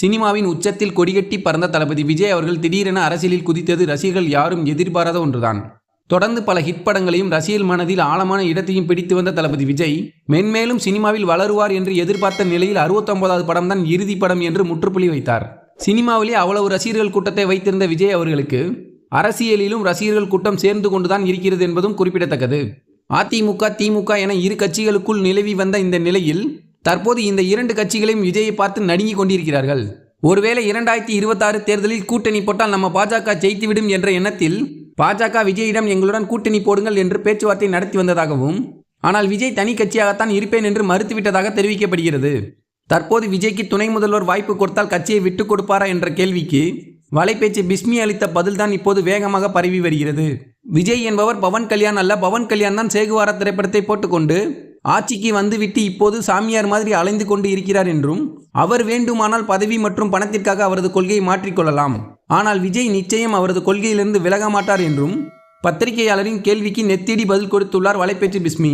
சினிமாவின் உச்சத்தில் கொடிகட்டி பறந்த தளபதி விஜய் அவர்கள் திடீரென அரசியலில் குதித்தது ரசிகர்கள் யாரும் எதிர்பாராத ஒன்றுதான். தொடர்ந்து பல ஹிட் படங்களையும் ரசிகர் மனதில் ஆழமான இடத்தையும் பிடித்து வந்த தளபதி விஜய் மென்மேலும் சினிமாவில் வளருவார் என்று எதிர்பார்த்த நிலையில் 69வது படம் தான் இறுதி படம் என்று முற்றுப்புள்ளி வைத்தார். சினிமாவிலே அவ்வளவு ரசிகர்கள் கூட்டத்தை வைத்திருந்த விஜய் அவர்களுக்கு அரசியலிலும் ரசிகர்கள் கூட்டம் சேர்ந்து கொண்டுதான் இருக்கிறது என்பதும் குறிப்பிடத்தக்கது. அதிமுக, திமுக என இரு கட்சிகளுக்குள் நிலவி வந்த இந்த நிலையில் தற்போது இந்த இரண்டு கட்சிகளையும் விஜயை பார்த்து நடுங்கிக் கொண்டிருக்கிறார்கள். ஒருவேளை 2026 தேர்தலில் கூட்டணி போட்டால் நம்ம பாஜக ஜெயித்துவிடும் என்ற எண்ணத்தில் பாஜக விஜயிடம் எங்களுடன் கூட்டணி போடுங்கள் என்று பேச்சுவார்த்தை நடத்தி வந்ததாகவும், ஆனால் விஜய் தனி கட்சியாகத்தான் இருப்பேன் என்று மறுத்துவிட்டதாக தெரிவிக்கப்படுகிறது. தற்போது விஜய்க்கு துணை முதல்வர் வாய்ப்பு கொடுத்தால் கட்சியை விட்டுக் கொடுப்பாரா என்ற கேள்விக்கு வலைபேச்சு பிஸ்மி அளித்த பதில்தான் இப்போது வேகமாக பரவி வருகிறது. விஜய் என்பவர் பவன் கல்யாண் அல்ல, பவன் கல்யாண் தான் சேகுவாரா திரைப்படத்தை போட்டுக்கொண்டு ஆட்சிக்கு வந்துவிட்டு இப்போது சாமியார் மாதிரி அலைந்து கொண்டு இருக்கிறார் என்றும், அவர் வேண்டுமானால் பதவி மற்றும் பணத்திற்காக அவரது கொள்கையை மாற்றிக்கொள்ளலாம், ஆனால் விஜய் நிச்சயம் அவரது கொள்கையிலிருந்து விலக மாட்டார் என்றும் பத்திரிகையாளரின் கேள்விக்கு நெத்திடி பதில் கொடுத்துள்ளார் வலைபேச்சு பிஸ்மி.